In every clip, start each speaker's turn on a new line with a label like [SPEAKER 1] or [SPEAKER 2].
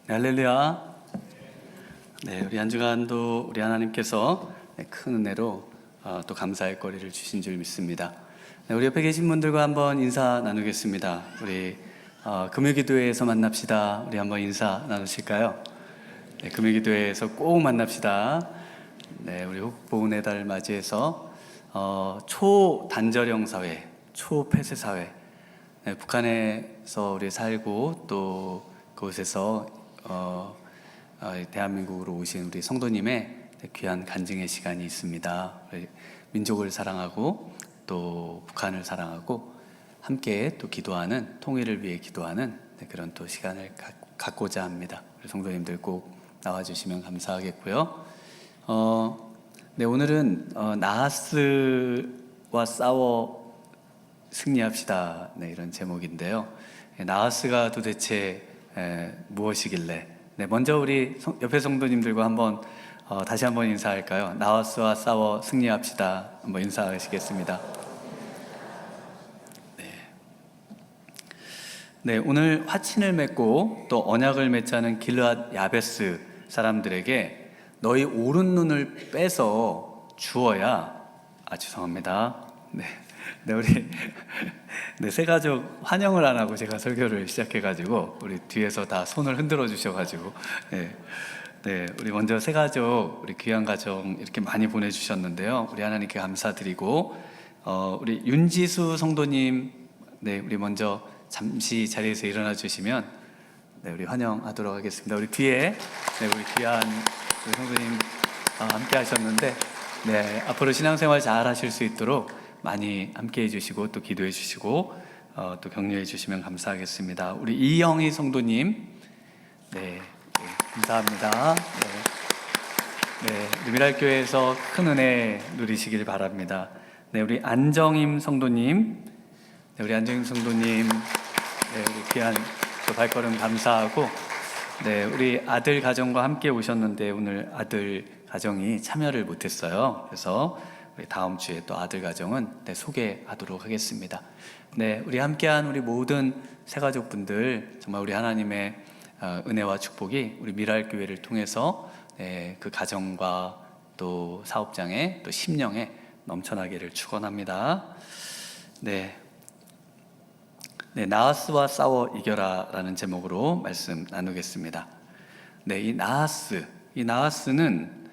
[SPEAKER 1] 네, 할렐루야. 네, 우리 한 주간도 우리 하나님께서 큰 은혜로 또 감사의 거리를 주신 줄 믿습니다. 네, 우리 옆에 계신 분들과 한번 인사 나누겠습니다. 우리 금요기도회에서 만납시다. 우리 한번 인사 나누실까요? 네, 금요기도회에서 꼭 만납시다. 네, 우리 복보훈의 달 맞이해서 초단절형 사회, 초폐쇄 사회, 네, 북한에서 우리 살고 또 그곳에서 대한민국으로 오신 우리 성도님의 귀한 간증의 시간이 있습니다. 민족을 사랑하고 또 북한을 사랑하고 함께 또 기도하는, 통일을 위해 기도하는 그런 또 시간을 갖고자 합니다. 우리 성도님들 꼭 나와주시면 감사하겠고요. 네, 오늘은 나하스와 싸워 승리합시다. 네, 이런 제목인데요. 나하스가 도대체 무엇이길래? 네, 먼저 우리 옆에 성도님들과 한번 다시 한번 인사할까요? 나하스와 싸워 승리합시다. 한번 인사하시겠습니다. 네, 오늘 화친을 맺고 또 언약을 맺자는 길르앗 야베스 사람들에게 너희 오른 눈을 빼서 주어야, 죄송합니다. 네, 우리 새가족 환영을 안 하고 제가 설교를 시작해가지고 우리 뒤에서 다 손을 흔들어 주셔가지고 네, 우리 먼저 새가족, 우리 귀한 가정 이렇게 많이 보내주셨는데요. 우리 하나님께 감사드리고 우리 윤지수 성도님, 네, 우리 먼저 잠시 자리에서 일어나 주시면 네, 우리 환영하도록 하겠습니다. 우리 뒤에 네, 우리 귀한 우리 성도님 함께 하셨는데 네, 앞으로 신앙생활 잘 하실 수 있도록 많이 함께 해주시고 또 기도해 주시고 또 격려해 주시면 감사하겠습니다. 우리 이영희 성도님, 네, 감사합니다. 네, 미랄교회에서 큰 은혜 누리시길 바랍니다. 네, 우리 안정임 성도님, 네, 우리 안정임 성도님, 네, 우리 귀한 또 발걸음 감사하고, 네, 우리 아들 가정과 함께 오셨는데 오늘 아들 가정이 참여를 못했어요. 그래서 우리 다음 주에 또 아들 가정은 소개하도록 하겠습니다. 네, 우리 함께한 우리 모든 새가족분들 정말 우리 하나님의 은혜와 축복이 우리 미랄교회를 통해서 그 가정과 또 사업장에 또 심령에 넘쳐나기를 축원합니다. 네, 나하스와 싸워 이겨라라는 제목으로 말씀 나누겠습니다. 네, 이 나하스는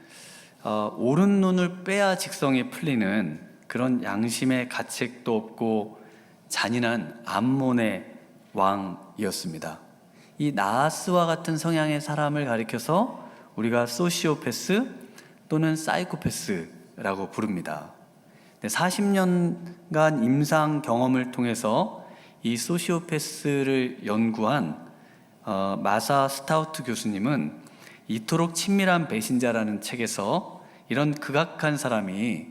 [SPEAKER 1] 오른 눈을 빼야 직성이 풀리는 그런 양심의 가책도 없고 잔인한 암몬의 왕이었습니다. 이 나하스와 같은 성향의 사람을 가리켜서 우리가 소시오패스 또는 사이코패스라고 부릅니다. 40년간 임상 경험을 통해서 이 소시오패스를 연구한 마사 스타우트 교수님은 이토록 친밀한 배신자라는 책에서 이런 극악한 사람이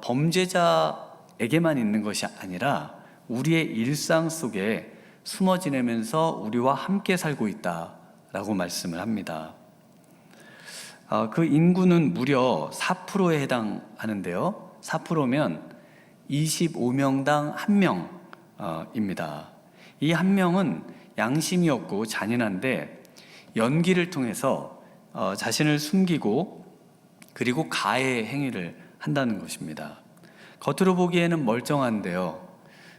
[SPEAKER 1] 범죄자에게만 있는 것이 아니라 우리의 일상 속에 숨어 지내면서 우리와 함께 살고 있다라고 말씀을 합니다. 그 인구는 무려 4%에 해당하는데요. 4%면 25명당 1명입니다. 이 한 명은 양심이 없고 잔인한데 연기를 통해서 자신을 숨기고 그리고 가해 행위를 한다는 것입니다. 겉으로 보기에는 멀쩡한데요,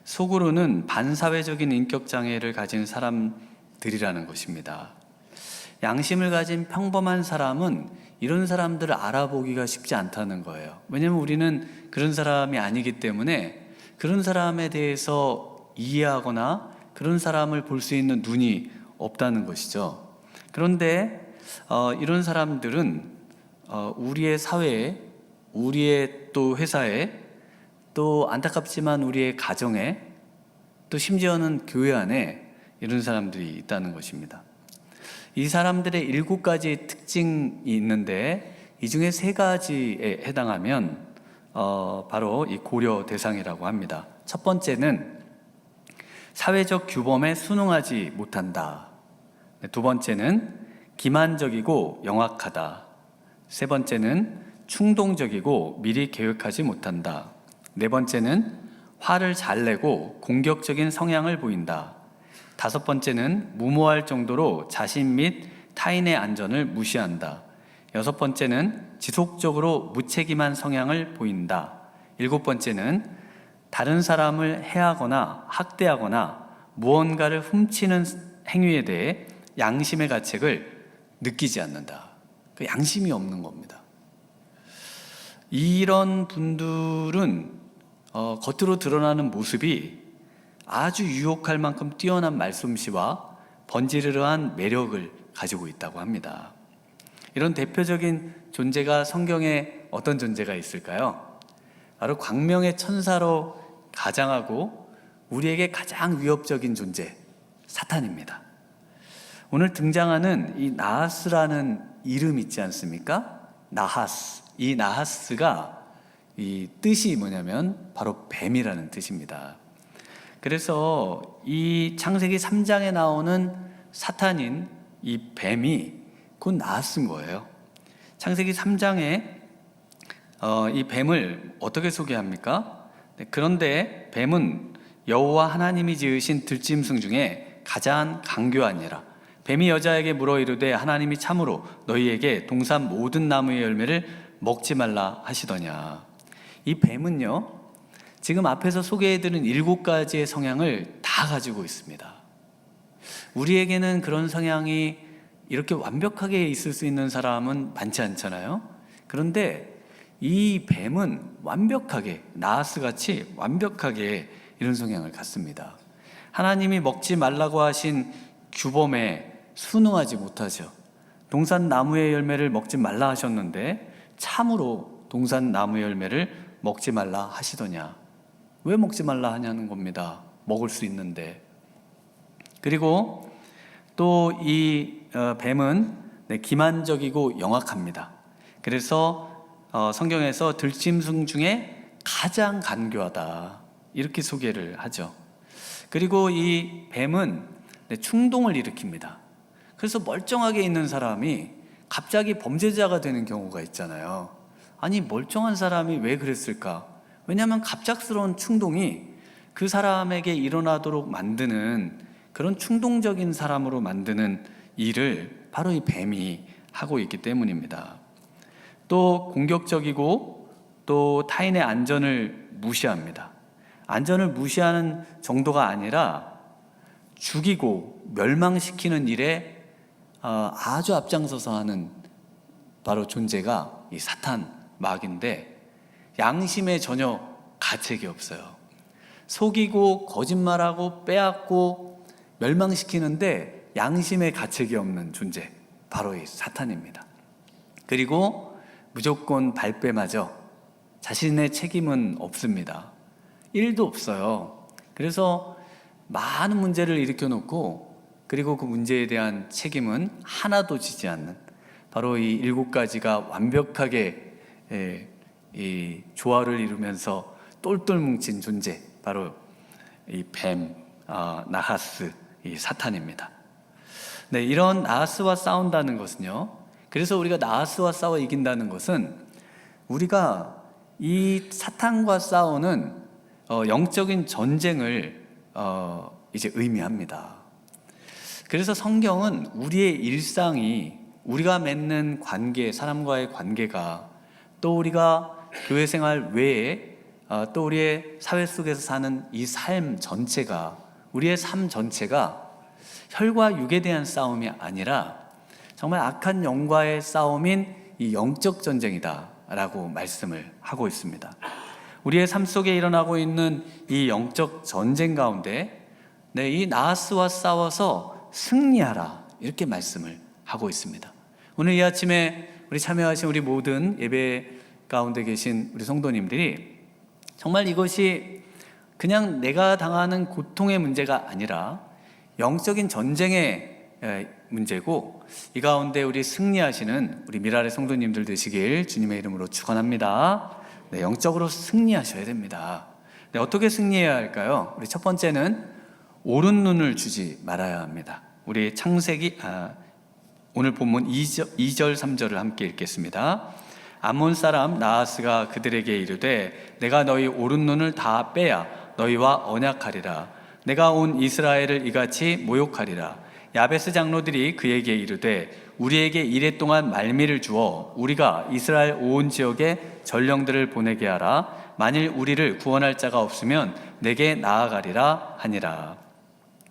[SPEAKER 1] 속으로는 반사회적인 인격장애를 가진 사람들이라는 것입니다. 양심을 가진 평범한 사람은 이런 사람들을 알아보기가 쉽지 않다는 거예요. 왜냐하면 우리는 그런 사람이 아니기 때문에 그런 사람에 대해서 이해하거나 그런 사람을 볼 수 있는 눈이 없다는 것이죠. 그런데 이런 사람들은 우리의 사회에, 우리의 또 회사에, 또 안타깝지만 우리의 가정에, 또 심지어는 교회 안에 이런 사람들이 있다는 것입니다. 이 사람들의 7가지 특징이 있는데 이 중에 3가지에 해당하면 바로 이 고려 대상이라고 합니다. 첫 번째는 사회적 규범에 순응하지 못한다. 두 번째는 기만적이고 영악하다. 세 번째는 충동적이고 미리 계획하지 못한다. 네 번째는 화를 잘 내고 공격적인 성향을 보인다. 5번째는 무모할 정도로 자신 및 타인의 안전을 무시한다. 6번째는 지속적으로 무책임한 성향을 보인다. 7번째는 다른 사람을 해하거나 학대하거나 무언가를 훔치는 행위에 대해 양심의 가책을 느끼지 않는다. 그 양심이 없는 겁니다. 이런 분들은 겉으로 드러나는 모습이 아주 유혹할 만큼 뛰어난 말솜씨와 번지르르한 매력을 가지고 있다고 합니다. 이런 대표적인 존재가 성경에 어떤 존재가 있을까요? 바로 광명의 천사로 가장하고 우리에게 가장 위협적인 존재, 사탄입니다. 오늘 등장하는 이 나하스라는 이름 있지 않습니까? 나하스. 이 나하스가 이 뜻이 뭐냐면 바로 뱀이라는 뜻입니다. 그래서 이 창세기 3장에 나오는 사탄인 이 뱀이 곧 나하스인 거예요. 창세기 3장에 이 뱀을 어떻게 소개합니까? 그런데 뱀은 여호와 하나님이 지으신 들짐승 중에 가장 강교하니라. 뱀이 여자에게 물어 이르되 하나님이 참으로 너희에게 동산 모든 나무의 열매를 먹지 말라 하시더냐. 이 뱀은요, 지금 앞에서 소개해드린 7가지의 성향을 다 가지고 있습니다. 우리에게는 그런 성향이 이렇게 완벽하게 있을 수 있는 사람은 많지 않잖아요. 그런데 이 뱀은 완벽하게, 나하스같이 완벽하게 이런 성향을 갖습니다. 하나님이 먹지 말라고 하신 규범에 순응하지 못하죠. 동산 나무의 열매를 먹지 말라 하셨는데 참으로 동산 나무의 열매를 먹지 말라 하시더냐. 왜 먹지 말라 하냐는 겁니다. 먹을 수 있는데. 그리고 또 이 뱀은 기만적이고 영악합니다. 그래서 성경에서 들짐승 중에 가장 간교하다 이렇게 소개를 하죠. 그리고 이 뱀은 충동을 일으킵니다. 그래서 멀쩡하게 있는 사람이 갑자기 범죄자가 되는 경우가 있잖아요. 아니, 멀쩡한 사람이 왜 그랬을까? 왜냐하면 갑작스러운 충동이 그 사람에게 일어나도록 만드는, 그런 충동적인 사람으로 만드는 일을 바로 이 뱀이 하고 있기 때문입니다. 또 공격적이고 또 타인의 안전을 무시합니다. 안전을 무시하는 정도가 아니라 죽이고 멸망시키는 일에 아주 앞장서서 하는 바로 존재가 이 사탄 마귀인데, 양심에 전혀 가책이 없어요. 속이고 거짓말하고 빼앗고 멸망시키는데 양심에 가책이 없는 존재, 바로 이 사탄입니다. 그리고 무조건 발뺌하죠. 자신의 책임은 없습니다. 1도 없어요. 그래서 많은 문제를 일으켜 놓고, 그리고 그 문제에 대한 책임은 하나도 지지 않는, 바로 이 7가지가 완벽하게 이 조화를 이루면서 똘똘 뭉친 존재, 바로 이 뱀, 나하스, 이 사탄입니다. 네, 이런 나하스와 싸운다는 것은요, 그래서 우리가 나하스와 싸워 이긴다는 것은 우리가 이 사탄과 싸우는 영적인 전쟁을 이제 의미합니다. 그래서 성경은 우리의 일상이, 우리가 맺는 관계, 사람과의 관계가, 또 우리가 교회 생활 외에 또 우리의 사회 속에서 사는 이 삶 전체가, 우리의 삶 전체가 혈과 육에 대한 싸움이 아니라 정말 악한 영과의 싸움인 이 영적 전쟁이다 라고 말씀을 하고 있습니다. 우리의 삶 속에 일어나고 있는 이 영적 전쟁 가운데 이 나하스와 싸워서 승리하라, 이렇게 말씀을 하고 있습니다. 오늘 이 아침에 우리 참여하신 우리 모든 예배 가운데 계신 우리 성도님들이 정말 이것이 그냥 내가 당하는 고통의 문제가 아니라 영적인 전쟁의 문제고, 이 가운데 우리 승리하시는 우리 미랄의 성도님들 되시길 주님의 이름으로 축원합니다. 네, 영적으로 승리하셔야 됩니다. 네, 어떻게 승리해야 할까요? 우리 첫 번째는 옳은 눈을 주지 말아야 합니다. 우리 창세기 오늘 본문 2절 3절을 함께 읽겠습니다. 암몬 사람 나하스가 그들에게 이르되 내가 너희 옳은 눈을 다 빼야 너희와 언약하리라. 내가 온 이스라엘을 이같이 모욕하리라. 야베스 장로들이 그에게 이르되 우리에게 이레 동안 말미를 주어 우리가 이스라엘 온 지역에 전령들을 보내게 하라. 만일 우리를 구원할 자가 없으면 내게 나아가리라 하니라.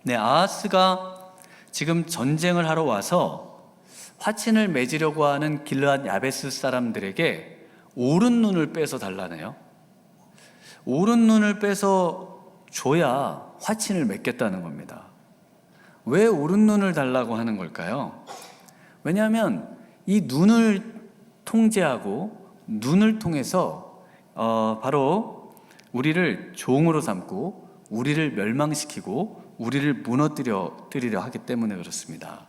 [SPEAKER 1] 네, 아하스가 지금 전쟁을 하러 와서 화친을 맺으려고 하는 길르앗 야베스 사람들에게 오른 눈을 빼서 달라네요. 오른 눈을 빼서 줘야 화친을 맺겠다는 겁니다. 왜 오른 눈을 달라고 하는 걸까요? 왜냐하면 이 눈을 통제하고 눈을 통해서 바로 우리를 종으로 삼고 우리를 멸망시키고 우리를 무너뜨리려 하기 때문에 그렇습니다.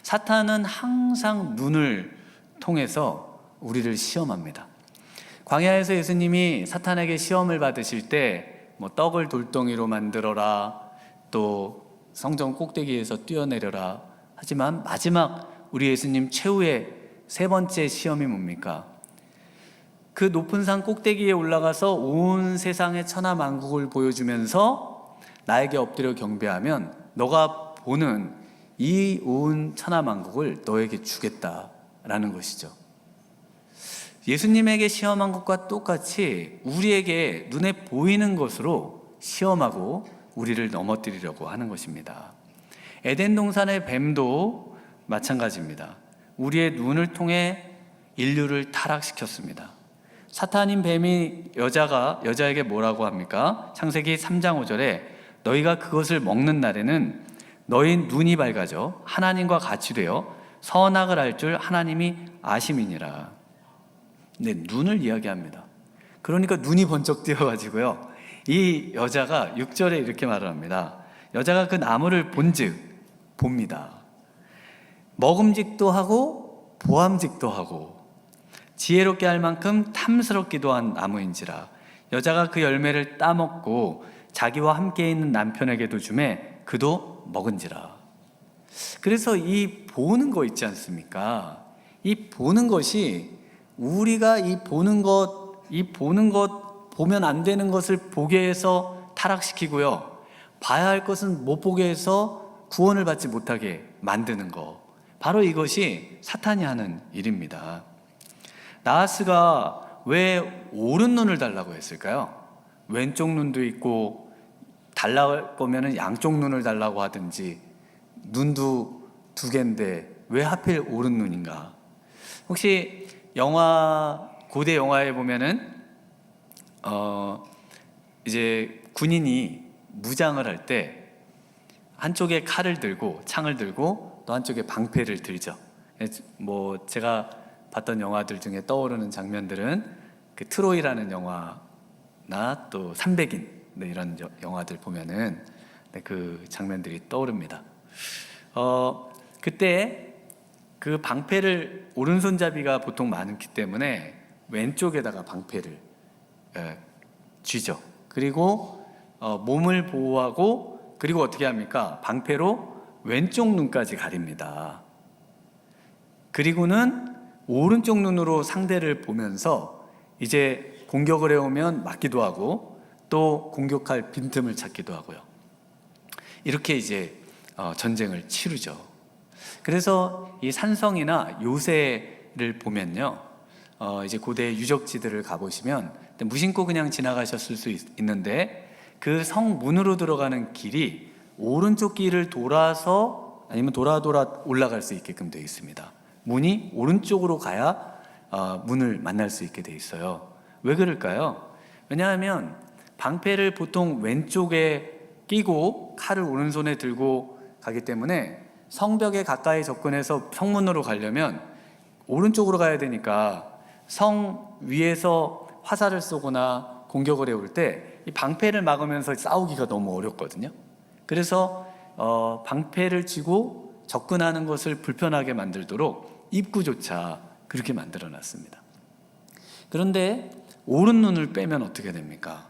[SPEAKER 1] 사탄은 항상 눈을 통해서 우리를 시험합니다. 광야에서 예수님이 사탄에게 시험을 받으실 때 뭐 떡을 돌덩이로 만들어라, 또 성전 꼭대기에서 뛰어내려라. 하지만 마지막 우리 예수님 최후의 세 번째 시험이 뭡니까? 그 높은 산 꼭대기에 올라가서 온 세상의 천하 만국을 보여주면서 나에게 엎드려 경배하면 너가 보는 이 온 천하 만국을 너에게 주겠다라는 것이죠. 예수님에게 시험한 것과 똑같이 우리에게 눈에 보이는 것으로 시험하고 우리를 넘어뜨리려고 하는 것입니다. 에덴 동산의 뱀도 마찬가지입니다. 우리의 눈을 통해 인류를 타락시켰습니다. 사탄인 뱀이 여자에게 뭐라고 합니까? 창세기 3장 5절에 너희가 그것을 먹는 날에는 너희 눈이 밝아져 하나님과 같이 되어 선악을 알 줄 하나님이 아심이니라. 네, 눈을 이야기합니다. 그러니까 눈이 번쩍 띄어가지고요, 이 여자가 6절에 이렇게 말을 합니다. 여자가 그 나무를 본즉 봅니다. 먹음직도 하고 보암직도 하고 지혜롭게 할 만큼 탐스럽기도 한 나무인지라. 여자가 그 열매를 따먹고 자기와 함께 있는 남편에게도 주매 그도 먹은지라. 그래서 이 보는 거 있지 않습니까? 이 보는 것이 우리가 이 보는 것 보면 안 되는 것을 보게 해서 타락시키고요, 봐야 할 것은 못 보게 해서 구원을 받지 못하게 만드는 거, 바로 이것이 사탄이 하는 일입니다. 나하스가 왜 오른 눈을 달라고 했을까요? 왼쪽 눈도 있고 달라고 거면은 양쪽 눈을 달라고 하든지, 눈도 두 개인데 왜 하필 오른 눈인가? 혹시 고대 영화에 보면은 이제 군인이 무장을 할 때 한쪽에 칼을 들고 창을 들고 또 한쪽에 방패를 들죠. 뭐 제가 봤던 영화들 중에 떠오르는 장면들은 그 트로이라는 영화나 또 300인, 네, 이런 영화들 보면은 네, 그 장면들이 떠오릅니다. 그때 그 방패를 오른손잡이가 보통 많기 때문에 왼쪽에다가 방패를 쥐죠. 그리고 몸을 보호하고, 그리고 어떻게 합니까? 방패로 왼쪽 눈까지 가립니다. 그리고는 오른쪽 눈으로 상대를 보면서 이제 공격을 해오면 맞기도 하고 또 공격할 빈틈을 찾기도 하고요. 이렇게 이제 전쟁을 치르죠. 그래서 이 산성이나 요새를 보면요, 이제 고대 유적지들을 가보시면 무심코 그냥 지나가셨을 수 있는데 그 성문으로 들어가는 길이 오른쪽 길을 돌아서 아니면 돌아 올라갈 수 있게끔 되어 있습니다. 문이 오른쪽으로 가야 문을 만날 수 있게 되어 있어요. 왜 그럴까요? 왜냐하면 방패를 보통 왼쪽에 끼고 칼을 오른손에 들고 가기 때문에 성벽에 가까이 접근해서 성문으로 가려면 오른쪽으로 가야 되니까 성 위에서 화살을 쏘거나 공격을 해올 때 이 방패를 막으면서 싸우기가 너무 어렵거든요. 그래서 방패를 쥐고 접근하는 것을 불편하게 만들도록 입구조차 그렇게 만들어 놨습니다. 그런데 오른 눈을 빼면 어떻게 됩니까?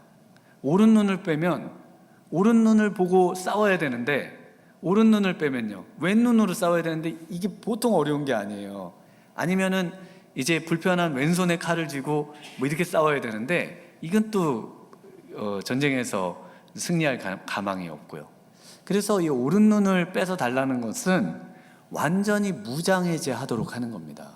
[SPEAKER 1] 오른 눈을 빼면 오른 눈을 보고 싸워야 되는데, 오른 눈을 빼면요, 왼 눈으로 싸워야 되는데 이게 보통 어려운 게 아니에요. 아니면은 이제 불편한 왼손에 칼을 쥐고 뭐 이렇게 싸워야 되는데, 이건 또 전쟁에서 승리할 가망이 없고요. 그래서 이 오른 눈을 빼서 달라는 것은 완전히 무장해제하도록 하는 겁니다.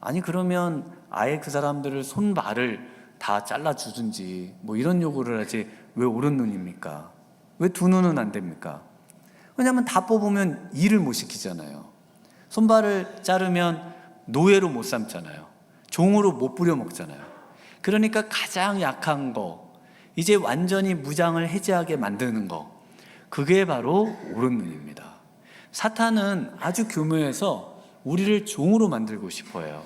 [SPEAKER 1] 아니 그러면 아예 그 사람들을 손발을 다 잘라주든지 뭐 이런 요구를 하지 왜 오른 눈입니까? 왜 두 눈은 안 됩니까? 왜냐하면 다 뽑으면 일을 못 시키잖아요. 손발을 자르면 노예로 못 삼잖아요. 종으로 못 부려먹잖아요. 그러니까 가장 약한 거, 이제 완전히 무장을 해제하게 만드는 거, 그게 바로 오른 눈입니다. 사탄은 아주 교묘해서 우리를 종으로 만들고 싶어 해요.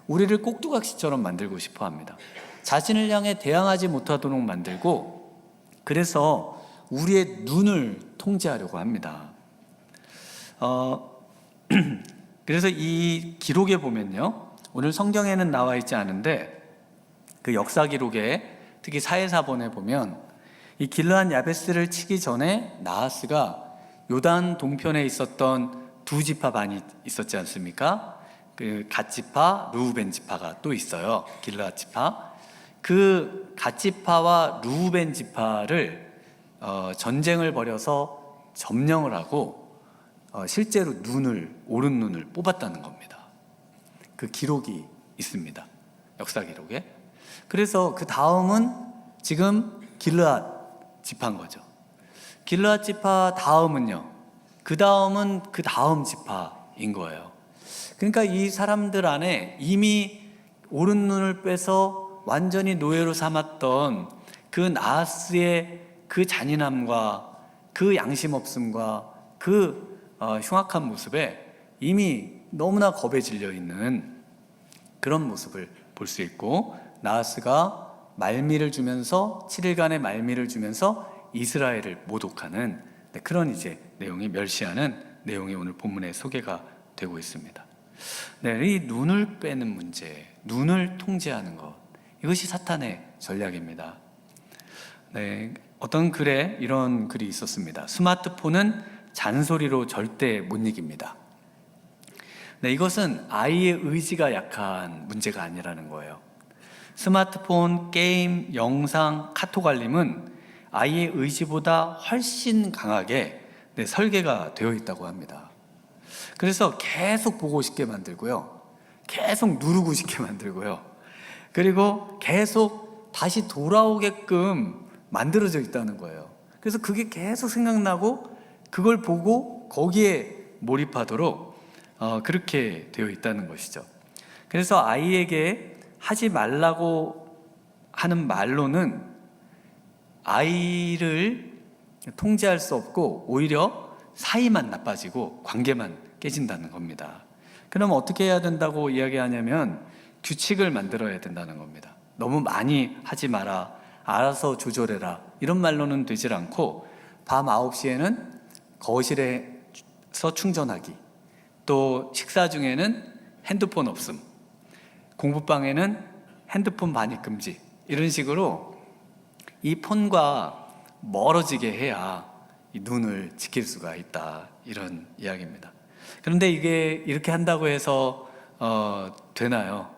[SPEAKER 1] 우리를 꼭두각시처럼 만들고 싶어 합니다. 자신을 향해 대항하지 못하도록 만들고, 그래서 우리의 눈을 통제하려고 합니다. 그래서 이 기록에 보면요, 오늘 성경에는 나와 있지 않은데 그 역사 기록에 특히 사해사본에 보면 이 길르앗 야베스를 치기 전에 나하스가 요단 동편에 있었던 두 지파 반이 있었지 않습니까? 그 갓 지파, 르우벤 지파가 또 있어요. 길르앗 지파. 그 갓 지파와 르우벤 지파를 전쟁을 벌여서 점령을 하고 실제로 오른 눈을 뽑았다는 겁니다. 그 기록이 있습니다. 역사 기록에. 그래서 그 다음은 지금 길르앗 지파인 거죠. 길르앗 지파 다음은요, 그 다음은 그 다음 지파인 거예요. 그러니까 이 사람들 안에 이미 오른 눈을 빼서 완전히 노예로 삼았던 그 나하스의 그 잔인함과 그 양심 없음과 그 흉악한 모습에 이미 너무나 겁에 질려 있는 그런 모습을 볼 수 있고, 나하스가 말미를 주면서 7일간의 말미를 주면서 이스라엘을 모독하는 그런 이제 내용이 멸시하는 내용이 오늘 본문에 소개가 되고 있습니다. 네, 이 눈을 빼는 문제, 눈을 통제하는 것, 이것이 사탄의 전략입니다. 네, 어떤 글에 이런 글이 있었습니다. 스마트폰은 잔소리로 절대 못 이깁니다. 네, 이것은 아이의 의지가 약한 문제가 아니라는 거예요. 스마트폰, 게임, 영상, 카톡 알림은 아이의 의지보다 훨씬 강하게 설계가 되어 있다고 합니다. 그래서 계속 보고 싶게 만들고요, 계속 누르고 싶게 만들고요, 그리고 계속 다시 돌아오게끔 만들어져 있다는 거예요. 그래서 그게 계속 생각나고 그걸 보고 거기에 몰입하도록 그렇게 되어 있다는 것이죠. 그래서 아이에게 하지 말라고 하는 말로는 아이를 통제할 수 없고 오히려 사이만 나빠지고 관계만 깨진다는 겁니다. 그럼 어떻게 해야 된다고 이야기하냐면 규칙을 만들어야 된다는 겁니다. 너무 많이 하지 마라, 알아서 조절해라, 이런 말로는 되질 않고 밤 9시에는 거실에서 충전하기, 또 식사 중에는 핸드폰 없음, 공부방에는 핸드폰 반입 금지, 이런 식으로 이 폰과 멀어지게 해야 이 눈을 지킬 수가 있다, 이런 이야기입니다. 그런데 이게 이렇게 한다고 해서 되나요?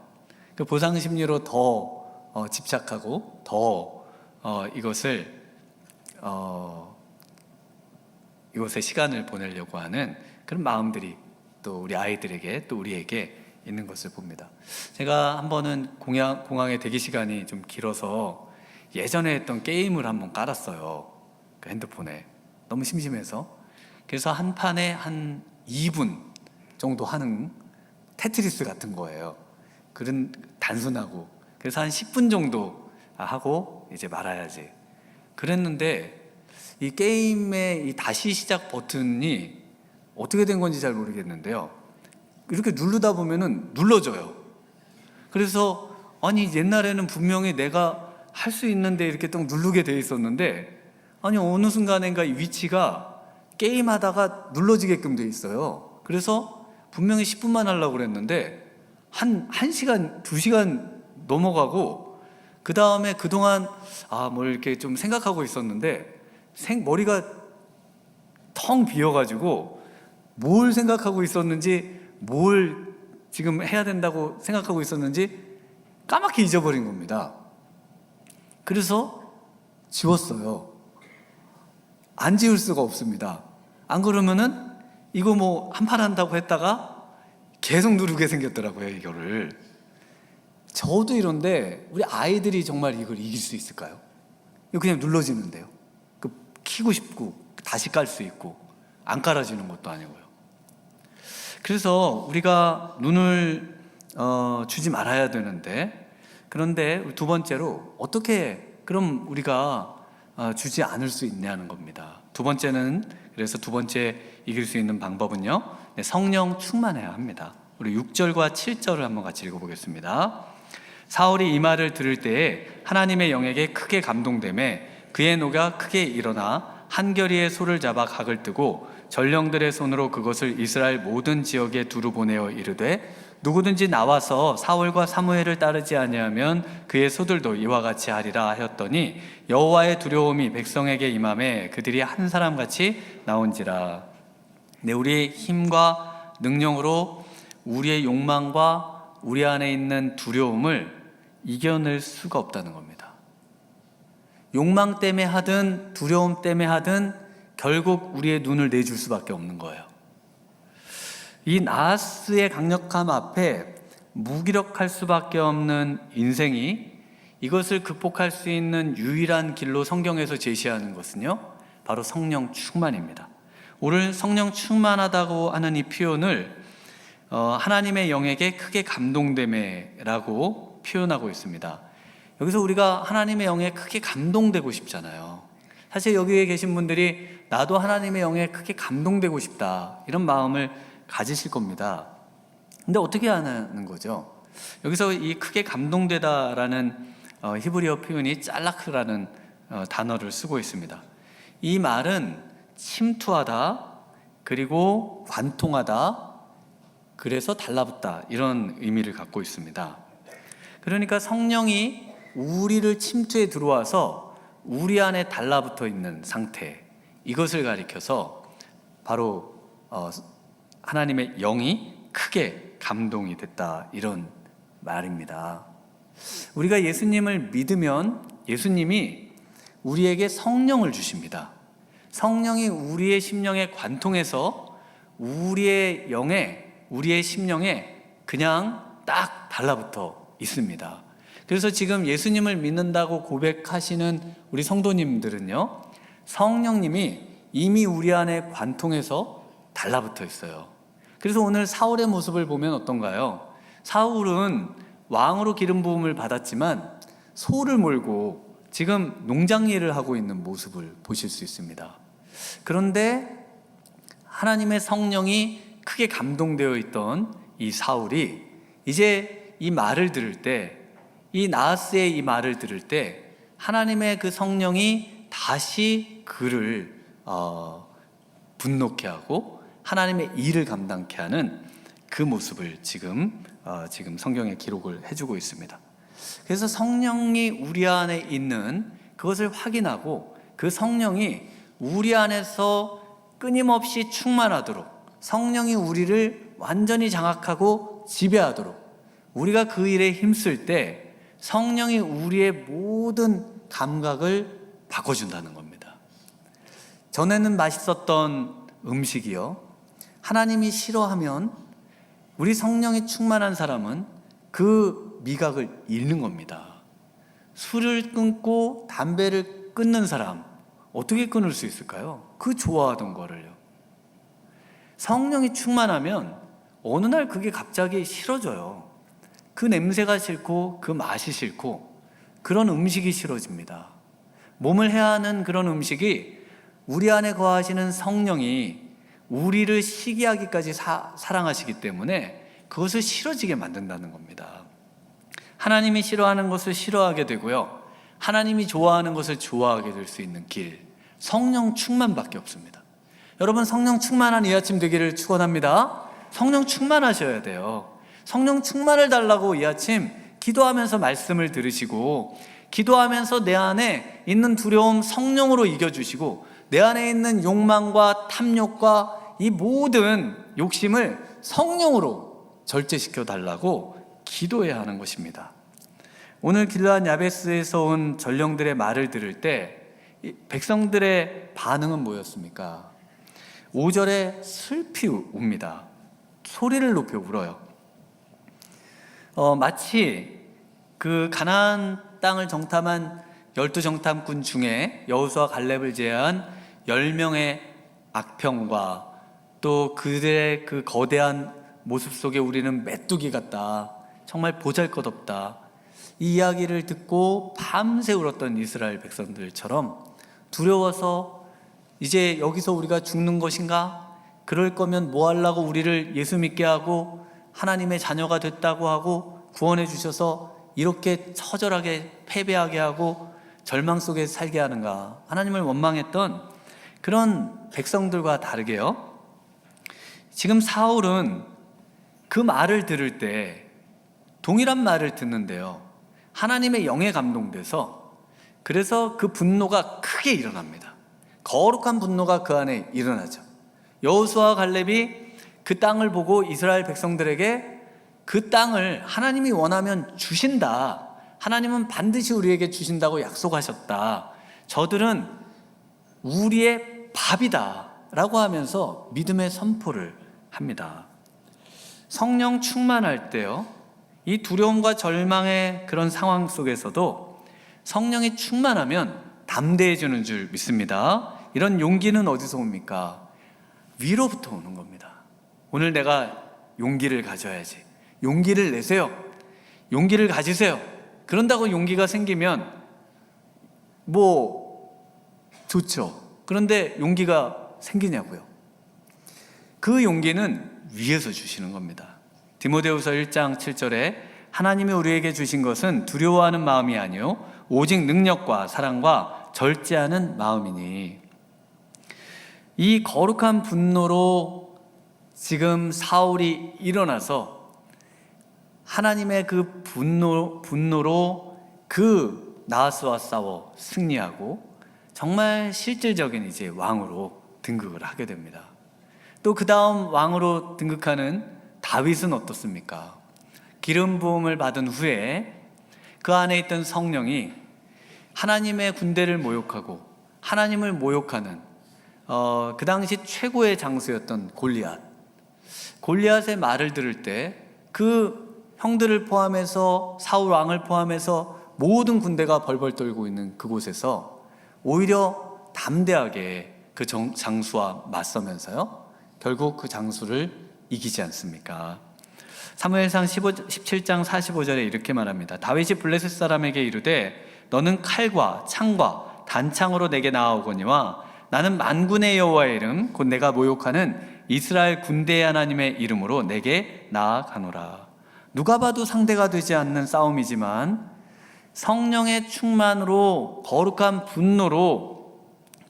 [SPEAKER 1] 그 보상 심리로 더 집착하고 더 이곳에 시간을 보내려고 하는 그런 마음들이 또 우리 아이들에게 또 우리에게 있는 것을 봅니다. 제가 한 번은 공항에 대기 시간이 좀 길어서 예전에 했던 게임을 한번 깔았어요. 그 핸드폰에. 너무 심심해서. 그래서 한 판에 한 2분 정도 하는 테트리스 같은 거예요. 그런 단순하고. 그래서 한 10분 정도 하고 이제 말아야지. 그랬는데 이 게임의 이 다시 시작 버튼이 어떻게 된 건지 잘 모르겠는데요, 이렇게 누르다 보면은 눌러져요. 그래서 아니 옛날에는 분명히 내가 할 수 있는데 이렇게 딱 누르게 돼 있었는데, 아니 어느 순간인가 이 위치가 게임하다가 눌러지게끔 돼 있어요. 그래서 분명히 10분만 하려고 그랬는데 한 1시간, 2시간 넘어가고, 그 다음에 그동안 뭘 이렇게 좀 생각하고 있었는데 머리가 텅 비어가지고 뭘 생각하고 있었는지, 뭘 지금 해야 된다고 생각하고 있었는지 까맣게 잊어버린 겁니다. 그래서 지웠어요. 안 지울 수가 없습니다. 안 그러면은 이거 뭐 한판 한다고 했다가 계속 누르게 생겼더라고요, 이거를. 저도 이런데 우리 아이들이 정말 이걸 이길 수 있을까요? 이거 그냥 눌러지는데요. 그 키고 싶고 다시 깔 수 있고 안 깔아지는 것도 아니고요. 그래서 우리가 눈을 주지 말아야 되는데, 그런데 두 번째로 어떻게 그럼 우리가 주지 않을 수 있냐는 겁니다. 두 번째는, 그래서 두 번째 이길 수 있는 방법은요, 성령 충만해야 합니다. 우리 6절과 7절을 한번 같이 읽어보겠습니다. 사울이 이 말을 들을 때에 하나님의 영에게 크게 감동되매 그의 노가 크게 일어나 한 겨리의 소를 잡아 각을 뜨고 전령들의 손으로 그것을 이스라엘 모든 지역에 두루 보내어 이르되 누구든지 나와서 사울과 사무엘을 따르지 아니하면 그의 소들도 이와 같이 하리라 하였더니 여호와의 두려움이 백성에게 임함에 그들이 한 사람같이 나온지라. 네, 우리의 힘과 능력으로 우리의 욕망과 우리 안에 있는 두려움을 이겨낼 수가 없다는 겁니다. 욕망 때문에 하든 두려움 때문에 하든 결국 우리의 눈을 내줄 수밖에 없는 거예요. 이 나하스의 강력함 앞에 무기력할 수밖에 없는 인생이, 이것을 극복할 수 있는 유일한 길로 성경에서 제시하는 것은요, 바로 성령 충만입니다. 오늘 성령 충만하다고 하는 이 표현을 하나님의 영에게 크게 감동됨에라고 표현하고 있습니다. 여기서 우리가 하나님의 영에 크게 감동되고 싶잖아요. 사실 여기에 계신 분들이 나도 하나님의 영에 크게 감동되고 싶다, 이런 마음을 가지실 겁니다. 근데 어떻게 하는 거죠? 여기서 이 크게 감동되다라는 히브리어 표현이 짤라크라는 단어를 쓰고 있습니다. 이 말은 침투하다, 그리고 관통하다, 그래서 달라붙다, 이런 의미를 갖고 있습니다. 그러니까 성령이 우리를 침투해 들어와서 우리 안에 달라붙어 있는 상태, 이것을 가리켜서 바로 하나님의 영이 크게 감동이 됐다, 이런 말입니다. 우리가 예수님을 믿으면 예수님이 우리에게 성령을 주십니다. 성령이 우리의 심령에 관통해서 우리의 영에, 우리의 심령에 그냥 딱 달라붙어 있습니다. 그래서 지금 예수님을 믿는다고 고백하시는 우리 성도님들은요, 성령님이 이미 우리 안에 관통해서 달라붙어 있어요. 그래서 오늘 사울의 모습을 보면 어떤가요? 사울은 왕으로 기름 부음을 받았지만 소를 몰고 지금 농장 일을 하고 있는 모습을 보실 수 있습니다. 그런데 하나님의 성령이 크게 감동되어 있던 이 사울이 이제 이 말을 들을 때, 이 나하스의 이 말을 들을 때 하나님의 그 성령이 다시 그를 분노케 하고 하나님의 일을 감당케 하는 그 모습을 지금 성경에 기록을 해주고 있습니다. 그래서 성령이 우리 안에 있는 그것을 확인하고 그 성령이 우리 안에서 끊임없이 충만하도록, 성령이 우리를 완전히 장악하고 지배하도록 우리가 그 일에 힘쓸 때 성령이 우리의 모든 감각을 바꿔준다는 겁니다. 전에는 맛있었던 음식이요, 하나님이 싫어하면 우리 성령이 충만한 사람은 그 미각을 잃는 겁니다. 술을 끊고 담배를 끊는 사람 어떻게 끊을 수 있을까요? 그 좋아하던 거를요. 성령이 충만하면 어느 날 그게 갑자기 싫어져요. 그 냄새가 싫고 그 맛이 싫고 그런 음식이 싫어집니다. 몸을 해야 하는 그런 음식이 우리 안에 거하시는 성령이 우리를 시기하기까지 사랑하시기 때문에 그것을 싫어지게 만든다는 겁니다. 하나님이 싫어하는 것을 싫어하게 되고요, 하나님이 좋아하는 것을 좋아하게 될 수 있는 길, 성령 충만밖에 없습니다. 여러분, 성령 충만한 이 아침 되기를 축원합니다. 성령 충만하셔야 돼요. 성령 충만을 달라고 이 아침 기도하면서 말씀을 들으시고, 기도하면서 내 안에 있는 두려움 성령으로 이겨주시고, 내 안에 있는 욕망과 탐욕과 이 모든 욕심을 성령으로 절제시켜 달라고 기도해야 하는 것입니다. 오늘 길르앗 야베스에서 온 전령들의 말을 들을 때 이 백성들의 반응은 뭐였습니까? 5절에 슬피 웁니다. 소리를 높여 울어요. 마치 그 가나안 땅을 정탐한 12정탐꾼 중에 여호수아 갈렙을 제외한 10명의 악평과 또 그들의 그 거대한 모습 속에 우리는 메뚜기 같다, 정말 보잘것없다, 이 이야기를 듣고 밤새 울었던 이스라엘 백성들처럼 두려워서 이제 여기서 우리가 죽는 것인가? 그럴 거면 뭐 하려고 우리를 예수 믿게 하고 하나님의 자녀가 됐다고 하고 구원해 주셔서 이렇게 처절하게 패배하게 하고 절망 속에 살게 하는가? 하나님을 원망했던 그런 백성들과 다르게요, 지금 사울은 그 말을 들을 때 동일한 말을 듣는데요, 하나님의 영에 감동돼서 그래서 그 분노가 크게 일어납니다. 거룩한 분노가 그 안에 일어나죠. 여호수아와 갈렙이 그 땅을 보고 이스라엘 백성들에게 그 땅을 하나님이 원하면 주신다, 하나님은 반드시 우리에게 주신다고 약속하셨다, 저들은 우리의 밥이다 라고 하면서 믿음의 선포를 합니다. 성령 충만할 때요, 이 두려움과 절망의 그런 상황 속에서도 성령이 충만하면 담대해지는 줄 믿습니다. 이런 용기는 어디서 옵니까? 위로부터 오는 겁니다. 오늘 내가 용기를 가져야지. 용기를 내세요. 용기를 가지세요. 그런다고 용기가 생기면 뭐 좋죠. 그런데 용기가 생기냐고요? 그 용기는 위에서 주시는 겁니다. 디모데후서 1장 7절에 하나님이 우리에게 주신 것은 두려워하는 마음이 아니요 오직 능력과 사랑과 절제하는 마음이니. 이 거룩한 분노로 지금 사울이 일어나서 하나님의 그 분노로 그 나하스와 싸워 승리하고 정말 실질적인 이제 왕으로 등극을 하게 됩니다. 또 그 다음 왕으로 등극하는 다윗은 어떻습니까? 기름 부음을 받은 후에 그 안에 있던 성령이 하나님의 군대를 모욕하고 하나님을 모욕하는 그 당시 최고의 장수였던 골리앗의 말을 들을 때 그 형들을 포함해서 사울 왕을 포함해서 모든 군대가 벌벌 떨고 있는 그곳에서 오히려 담대하게 그 장수와 맞서면서요, 결국 그 장수를 이기지 않습니까? 사무엘상 17장 45절에 이렇게 말합니다. 다윗이 블레셋 사람에게 이르되 너는 칼과 창과 단창으로 내게 나아오거니와 나는 만군의 여호와의 이름 곧 내가 모욕하는 이스라엘 군대의 하나님의 이름으로 내게 나아가노라. 누가 봐도 상대가 되지 않는 싸움이지만 성령의 충만으로 거룩한 분노로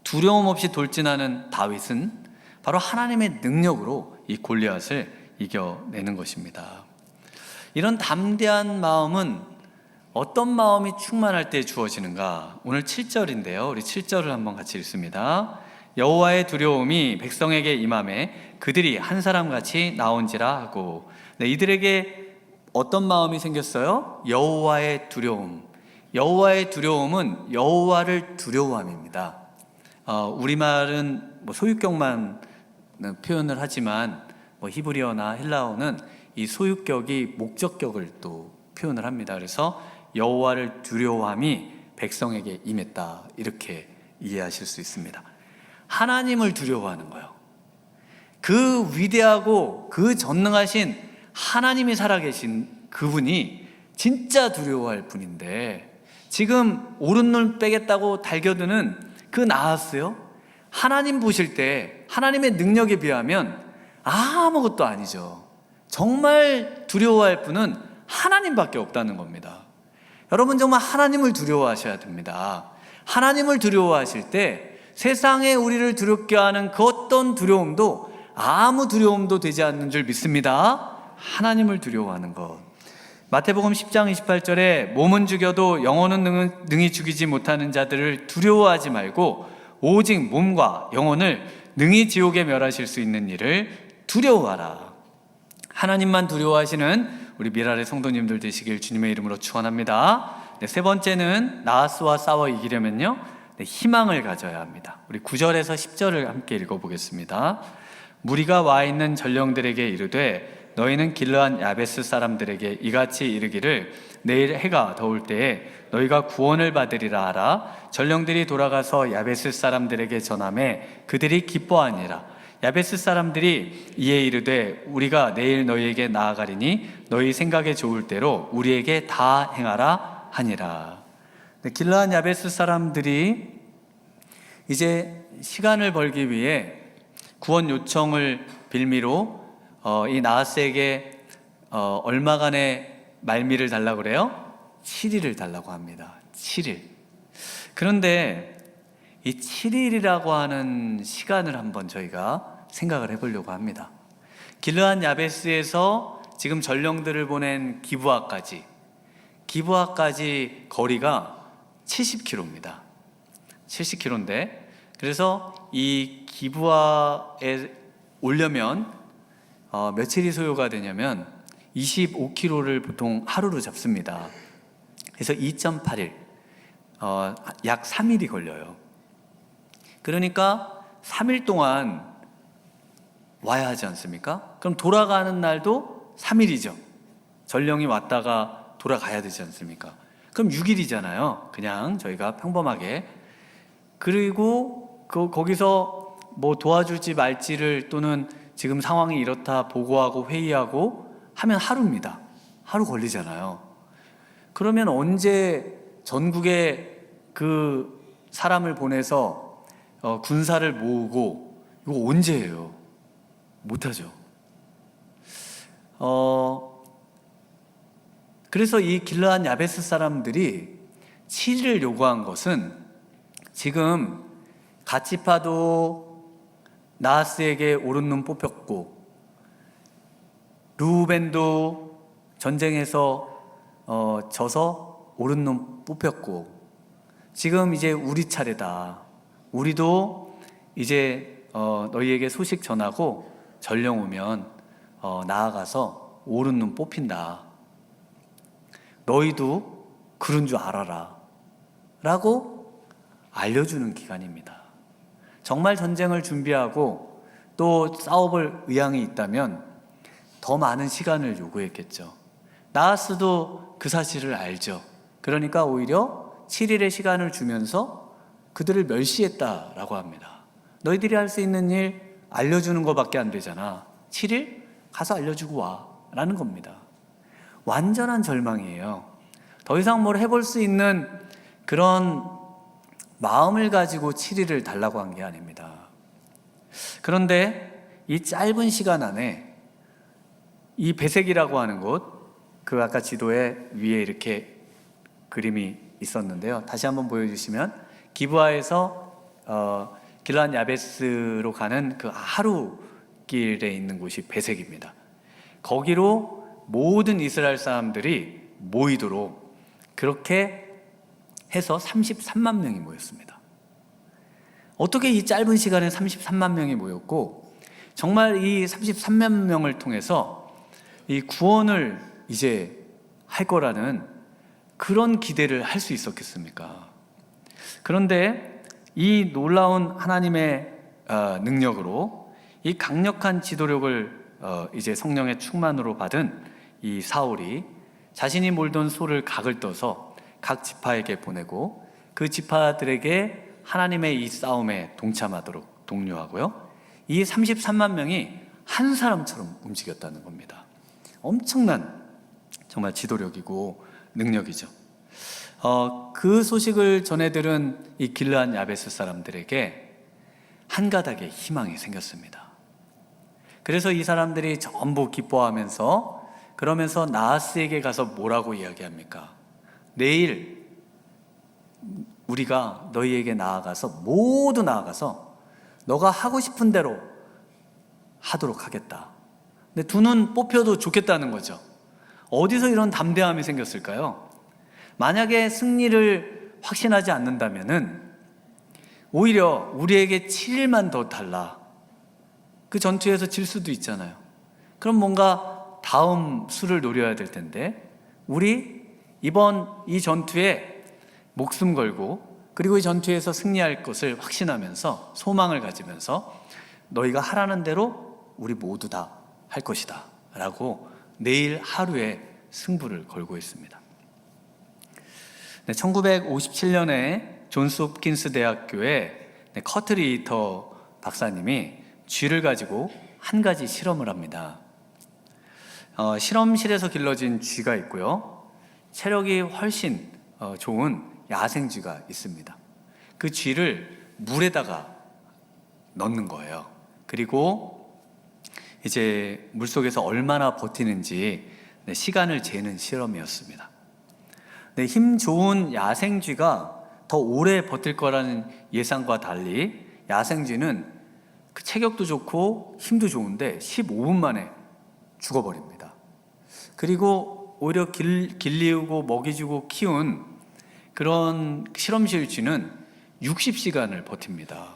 [SPEAKER 1] 두려움 없이 돌진하는 다윗은 바로 하나님의 능력으로 이 골리앗을 이겨내는 것입니다. 이런 담대한 마음은 어떤 마음이 충만할 때 주어지는가? 오늘 7절인데요. 우리 7절을 한번 같이 읽습니다. 여호와의 두려움이 백성에게 임하매 그들이 한 사람같이 나온지라 하고. 네, 이들에게 어떤 마음이 생겼어요? 여호와의 두려움. 여호와의 두려움은 여호와를 두려워함입니다. 우리말은 소유격만 표현을 하지만 히브리어나 헬라어는 이 소유격이 목적격을 또 표현을 합니다. 그래서 여호와를 두려워함이 백성에게 임했다, 이렇게 이해하실 수 있습니다. 하나님을 두려워하는 거예요. 그 위대하고 그 전능하신 하나님이 살아계신 그분이 진짜 두려워할 분인데 지금 오른 눈 빼겠다고 달겨드는 그 나하스요, 하나님 보실 때 하나님의 능력에 비하면 아무것도 아니죠. 정말 두려워할 분은 하나님밖에 없다는 겁니다. 여러분, 정말 하나님을 두려워하셔야 됩니다. 하나님을 두려워하실 때 세상에 우리를 두렵게 하는 그 어떤 두려움도 아무 두려움도 되지 않는 줄 믿습니다. 하나님을 두려워하는 것. 마태복음 10장 28절에 몸은 죽여도 영혼은 능히 죽이지 못하는 자들을 두려워하지 말고 오직 몸과 영혼을 능히 지옥에 멸하실 수 있는 일을 두려워하라. 하나님만 두려워하시는 우리 미랄의 성도님들 되시길 주님의 이름으로 축원합니다. 네, 세 번째는 나하스와 싸워 이기려면요, 희망을 가져야 합니다. 우리 9절에서 10절을 함께 읽어보겠습니다. 무리가 와 있는 전령들에게 이르되 너희는 길르앗 야베스 사람들에게 이같이 이르기를 내일 해가 더울 때에 너희가 구원을 받으리라 하라. 전령들이 돌아가서 야베스 사람들에게 전하매 그들이 기뻐하니라. 야베스 사람들이 이에 이르되 우리가 내일 너희에게 나아가리니 너희 생각에 좋을 대로 우리에게 다 행하라 하니라. 길르앗 야베스 사람들이 이제 시간을 벌기 위해 구원 요청을 빌미로 이 나하스에게 얼마간의 말미를 달라고 그래요? 7일을 달라고 합니다. 7일. 그런데 이 7일이라고 하는 시간을 한번 저희가 생각을 해보려고 합니다. 길르앗 야베스에서 지금 전령들을 보낸 기브아까지 거리가 70km입니다. 70km인데 그래서 이 기브아에 오려면 며칠이 소요가 되냐면 25km를 보통 하루로 잡습니다. 그래서 2.8일, 약 3일이 걸려요. 그러니까 3일 동안 와야 하지 않습니까? 그럼 돌아가는 날도 3일이죠. 전령이 왔다가 돌아가야 되지 않습니까? 그럼 6일이잖아요. 그냥 저희가 평범하게. 그리고 거기서 뭐 도와줄지 말지를 또는 지금 상황이 이렇다 보고하고 회의하고 하면 하루입니다. 하루 걸리잖아요. 그러면 언제 전국에 그 사람을 보내서 군사를 모으고 이거 언제 해요? 못하죠. 그래서 이 길르앗 야베스 사람들이 7일을 요구한 것은 지금 갓지파도 나하스에게 오른 눈 뽑혔고 루벤도 전쟁에서 져서 오른 눈 뽑혔고 지금 이제 우리 차례다. 우리도 이제 너희에게 소식 전하고 전령 오면 나아가서 오른 눈 뽑힌다. 너희도 그런 줄 알아라 라고 알려주는 기간입니다. 정말 전쟁을 준비하고 또 싸워볼 의향이 있다면 더 많은 시간을 요구했겠죠. 나하스도 그 사실을 알죠. 그러니까 오히려 7일의 시간을 주면서 그들을 멸시했다라고 합니다. 너희들이 할 수 있는 일 알려주는 것밖에 안 되잖아. 7일? 가서 알려주고 와 라는 겁니다. 완전한 절망이에요. 더 이상 뭘 해볼 수 있는 그런 마음을 가지고 7일을 달라고 한 게 아닙니다. 그런데 이 짧은 시간 안에 이 베색이라고 하는 곳, 그 아까 지도에 위에 이렇게 그림이 있었는데요. 다시 한번 보여주시면 기브아에서 길르앗 야베스로 가는 그 하루 길에 있는 곳이 베색입니다. 거기로 모든 이스라엘 사람들이 모이도록 그렇게 해서 33만 명이 모였습니다. 어떻게 이 짧은 시간에 33만 명이 모였고 정말 이 33만 명을 통해서 이 구원을 이제 할 거라는 그런 기대를 할 수 있었겠습니까? 그런데 이 놀라운 하나님의 능력으로 이 강력한 지도력을 이제 성령의 충만으로 받은 이 사울이 자신이 몰던 소를 각을 떠서 각 지파에게 보내고 그 지파들에게 하나님의 이 싸움에 동참하도록 독려하고요. 이 33만 명이 한 사람처럼 움직였다는 겁니다. 엄청난 정말 지도력이고 능력이죠. 그 소식을 전해들은 이 길르앗 야베스 사람들에게 한 가닥의 희망이 생겼습니다. 그래서 이 사람들이 전부 기뻐하면서 그러면서 나하스에게 가서 뭐라고 이야기합니까? 내일 우리가 너희에게 모두 나아가서 너가 하고 싶은 대로 하도록 하겠다. 근데 두 눈 뽑혀도 좋겠다는 거죠. 어디서 이런 담대함이 생겼을까요? 만약에 승리를 확신하지 않는다면은 오히려 우리에게 7일만 더 달라. 그 전투에서 질 수도 있잖아요. 그럼 뭔가 다음 수를 노려야 될 텐데 우리 이번 이 전투에 목숨 걸고 그리고 이 전투에서 승리할 것을 확신하면서 소망을 가지면서 너희가 하라는 대로 우리 모두 다 할 것이다 라고 내일 하루에 승부를 걸고 있습니다. 1957년에 존스 홉킨스 대학교의 커트 리히터 박사님이 쥐를 가지고 한 가지 실험을 합니다. 실험실에서 길러진 쥐가 있고요, 체력이 훨씬 좋은 야생쥐가 있습니다. 그 쥐를 물에다가 넣는 거예요. 그리고 이제 물속에서 얼마나 버티는지 시간을 재는 실험이었습니다. 힘 좋은 야생쥐가 더 오래 버틸 거라는 예상과 달리 야생쥐는 그 체격도 좋고 힘도 좋은데 15분 만에 죽어버립니다. 그리고 오히려 길리우고 먹이 주고 키운 그런 실험실 쥐는 60시간을 버팁니다.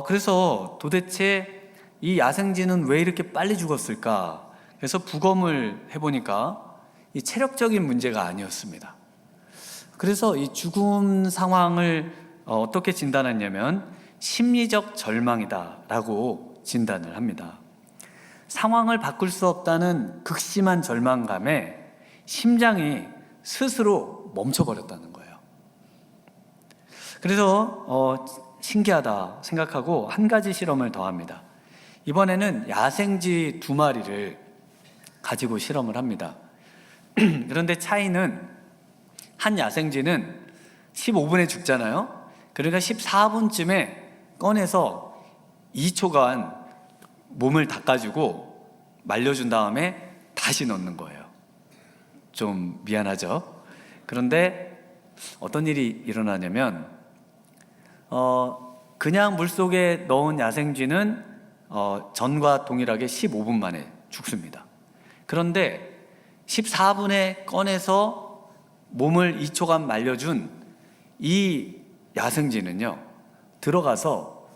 [SPEAKER 1] 그래서 도대체 이 야생쥐는 왜 이렇게 빨리 죽었을까? 그래서 부검을 해보니까 이 체력적인 문제가 아니었습니다. 그래서 이 죽음 상황을 어떻게 진단했냐면 심리적 절망이다라고 진단을 합니다. 상황을 바꿀 수 없다는 극심한 절망감에 심장이 스스로 멈춰버렸다는 거예요. 그래서 신기하다 생각하고 한 가지 실험을 더 합니다. 이번에는 야생쥐 2마리를 가지고 실험을 합니다. 그런데 차이는 한 야생쥐는 15분에 죽잖아요. 그러니까 14분쯤에 꺼내서 2초간 몸을 닦아주고 말려준 다음에 다시 넣는 거예요. 좀 미안하죠? 그런데 어떤 일이 일어나냐면 그냥 물속에 넣은 야생쥐는 전과 동일하게 15분 만에 죽습니다. 그런데 14분에 꺼내서 몸을 2초간 말려준 이 야생쥐는요, 들어가서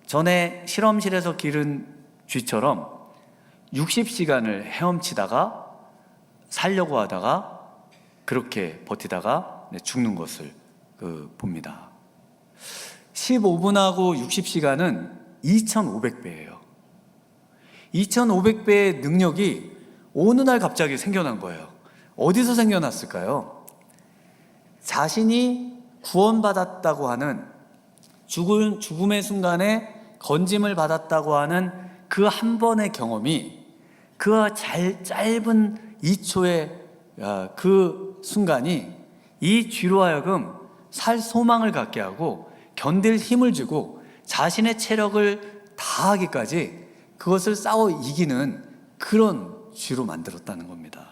[SPEAKER 1] 전에 실험실에서 기른 쥐처럼 60시간을 헤엄치다가 살려고 하다가 그렇게 버티다가 죽는 것을 봅니다. 15분하고 60시간은 2500배예요. 2500배의 능력이 어느 날 갑자기 생겨난 거예요. 어디서 생겨났을까요? 자신이 구원받았다고 하는 죽음의 순간에 건짐을 받았다고 하는 그 한 번의 경험이 그 짧은 2초의 그 순간이 이 쥐로 하여금 살 소망을 갖게 하고 견딜 힘을 주고 자신의 체력을 다하기까지 그것을 싸워 이기는 그런 쥐로 만들었다는 겁니다.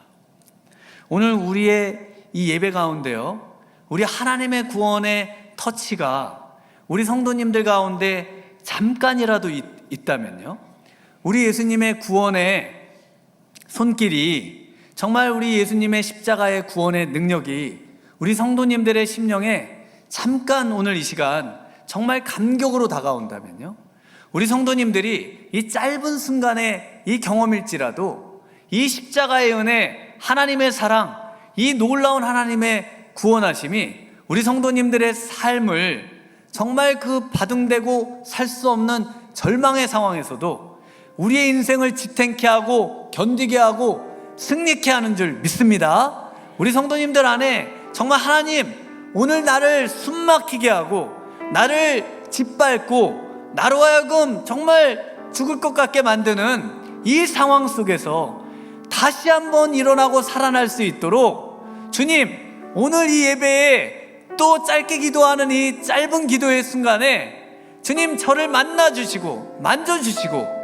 [SPEAKER 1] 오늘 우리의 이 예배 가운데요, 우리 하나님의 구원의 터치가 우리 성도님들 가운데 잠깐이라도 있다면요, 우리 예수님의 구원의 손길이, 정말 우리 예수님의 십자가의 구원의 능력이 우리 성도님들의 심령에 잠깐 오늘 이 시간 정말 감격으로 다가온다면요, 우리 성도님들이 이 짧은 순간의 이 경험일지라도 이 십자가의 은혜, 하나님의 사랑, 이 놀라운 하나님의 구원하심이 우리 성도님들의 삶을 정말 그 바둥대고 살 수 없는 절망의 상황에서도 우리의 인생을 지탱케 하고 견디게 하고 승리케 하는 줄 믿습니다. 우리 성도님들 안에 정말 하나님, 오늘 나를 숨막히게 하고 나를 짓밟고 나로 하여금 정말 죽을 것 같게 만드는 이 상황 속에서 다시 한번 일어나고 살아날 수 있도록 주님, 오늘 이 예배에 또 짧게 기도하는 이 짧은 기도의 순간에 주님, 저를 만나주시고 만져주시고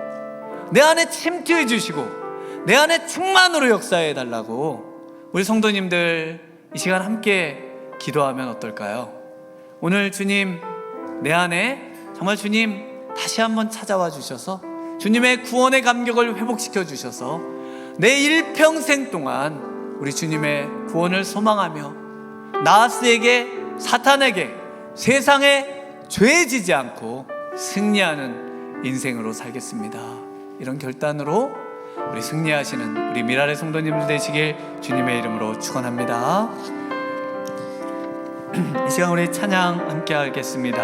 [SPEAKER 1] 내 안에 침투해 주시고 내 안에 충만으로 역사해 달라고 우리 성도님들 이 시간 함께 기도하면 어떨까요? 오늘 주님, 내 안에 정말 주님 다시 한번 찾아와 주셔서 주님의 구원의 감격을 회복시켜 주셔서 내 일평생 동안 우리 주님의 구원을 소망하며 나하스에게, 사탄에게, 세상에 죄지지 않고 승리하는 인생으로 살겠습니다. 이런 결단으로 우리 승리하시는 우리 미랄의 성도님들 되시길 주님의 이름으로 축원합니다. 이 시간 우리 찬양 함께 하겠습니다.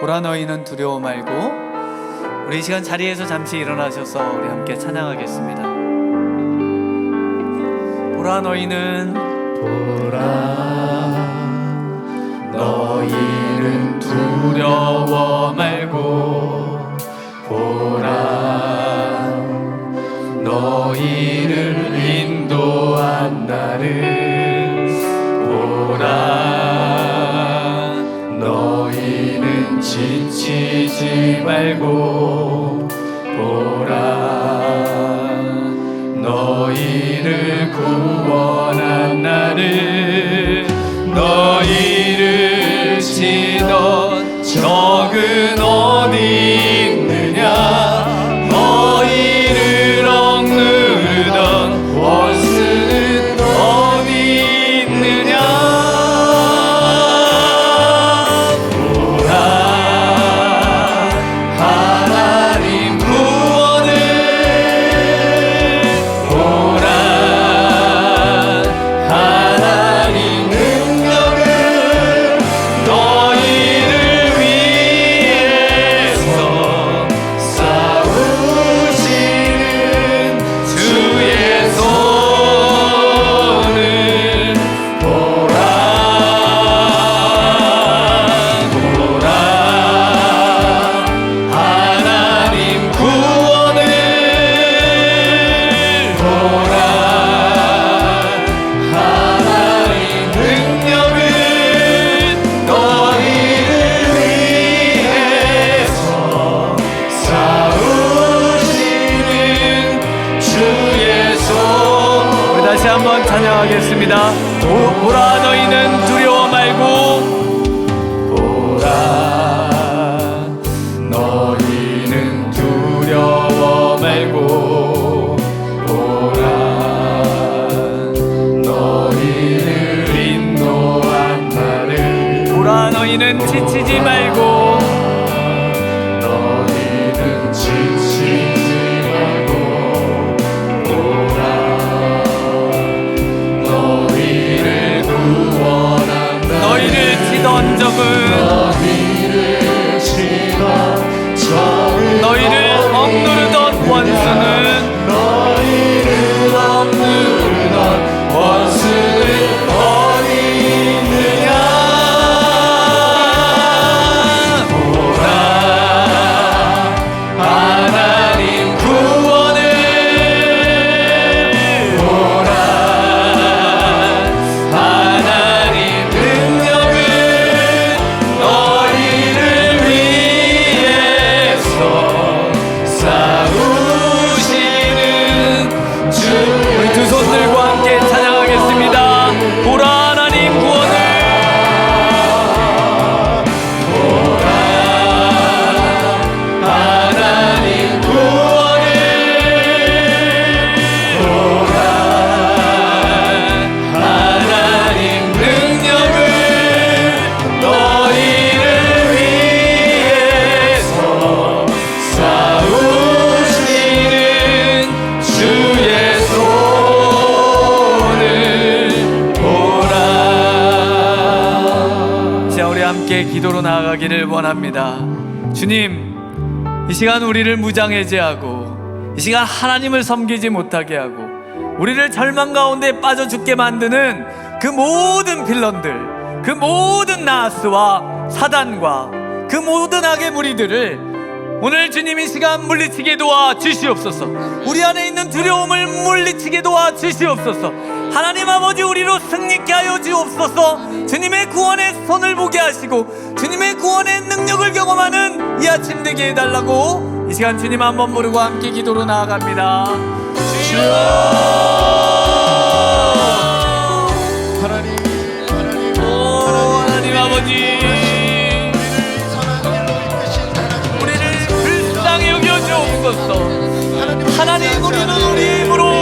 [SPEAKER 1] 보라 너희는 두려워 말고. 우리 이 시간 자리에서 잠시 일어나셔서 우리 함께 찬양하겠습니다. 보라 너희는 두려워 말고. 보라 너희를 인도한 나를. 보라 너희는 지치지 말고. 보라 너희를 구원한 나를. 너희를 치던 적은 어디 있느냐. 너희를 억누르던 원수는 어디 있느냐. 보라 하나님 구원을. 보라 하나님 능력을. 너희를 위해서 싸우시는 주의 손을 보라. 보라 하나님 구원을. 보라 하나님 능력을. 너희를 위해서 싸우시는 주의 손. 우리 다시 한번 찬양하겠습니다. 보라 너희는 두려워 말고. 보라 너희는 두려워 말고. 보라 너희를 인도한 나를. 보라 너희는 지치지 말고. 너희는 지치지 말고. 보라 너희를 구원한 나를. 너희를 치던 적은. 너희를 억누르던 원수는. 너희를 억누르던 원수는 어디 있느냐. 보라 하나님 구원을. 보라 하나님 능력을. 너희를 위해서 싸우시는 주. 우리 두 손 들고 함께 찬양하겠습니다. 보라 하나님 구원을. 보라 하나님 구원을. 보라 하나님 능력을. 너희를 위해서 싸우시는 주의 손을 보라. 자, 우리 함께 기도로 나아가기를 원합니다. 주님, 이 시간 우리를 무장해제하고 이 시간 하나님을 섬기지 못하게 하고 우리를 절망 가운데 빠져 죽게 만드는 그 모든 빌런들, 그 모든 나하스와 사단과 그 모든 악의 무리들을 오늘 주님 이 시간 물리치게 도와 주시옵소서. 우리 안에 있는 두려움을 물리치게 도와 주시옵소서. 하나님 아버지, 우리로 승리케 하여 주옵소서. 주님의 구원의 손을 보게 하시고 주님의 구원의 능력을 경험하는 이 아침 되게 해달라고 이 시간 주님 한번 부르고 함께 기도로 나아갑니다. 주여 하나님 아버지, 우리를 불쌍히 여겨주옵소서. 하나님, 우리는 우리의 힘으로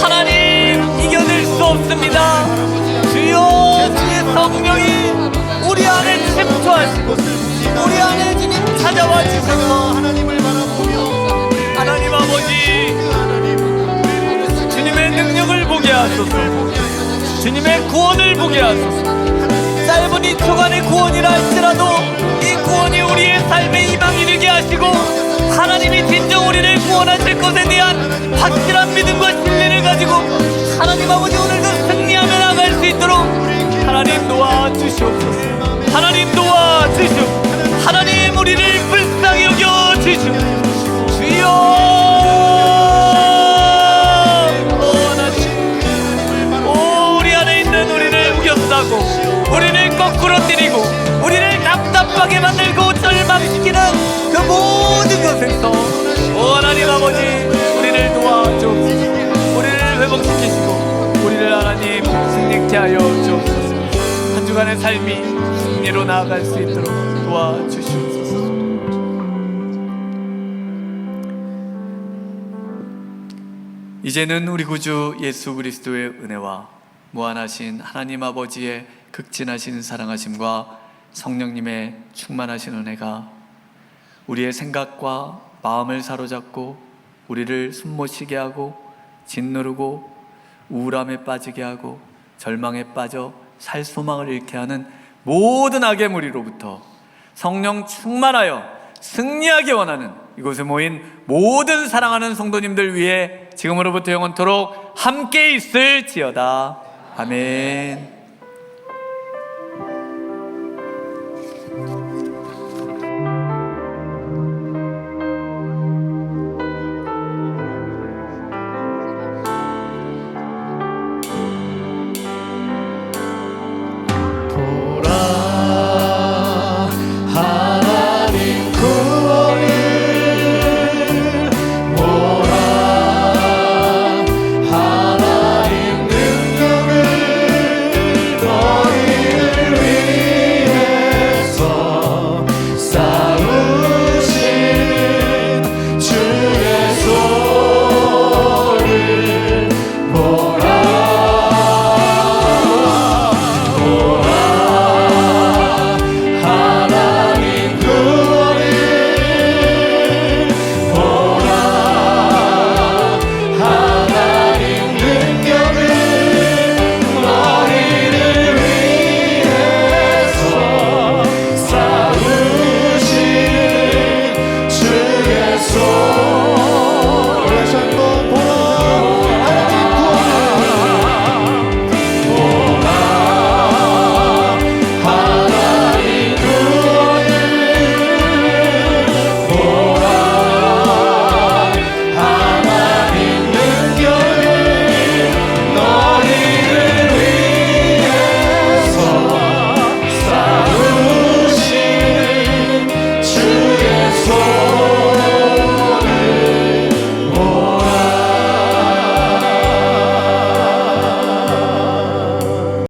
[SPEAKER 1] 하나님 이겨낼 수 없습니다. 주여, 주의 성령이 우리 안에 침투하시고 우리 안에 주님 찾아와 주셔서 하나님 아버지, 주님의 능력을 보게 하소서. 주님의 구원을 보게 하소서. 짧은 이 주간의 구원이라 할지라도 이 구원이 우리의 삶의 희망이 되게 하시고 하나님이 진정 우리를 구원하실 것에 대한 확실한 믿음과 신뢰를 가지고 하나님 아버지 오늘도 승리하며 나갈 수 있도록 하나님 도와주시옵소서. 하나님 도와주시옵소서. 하나님 우리를 불쌍히 여겨주시옵소서. 주여 우리 안에 있는 우리를 우겨싸고 우리를 거꾸로 때리고 우리를 답답하게 만들고 절망시키는 그 모든 것에서 하나님 아버지 우리를 도와주옵소서. 우리를 회복시키시고 우리를 하나님 승리케 하여 주옵소서. 한 주간의 삶이 승리로 나아갈 수 있도록 도와주시옵소서. 이제는 우리 구주 예수 그리스도의 은혜와 무한하신 하나님 아버지의 극진하신 사랑하심과 성령님의 충만하신 은혜가 우리의 생각과 마음을 사로잡고 우리를 숨못쉬게 하고 짓누르고 우울함에 빠지게 하고 절망에 빠져 살 소망을 잃게 하는 모든 악의 무리로부터 성령 충만하여 승리하기 원하는 이곳에 모인 모든 사랑하는 성도님들 위해 지금으로부터 영원토록 함께 있을지어다. 아멘.
[SPEAKER 2] So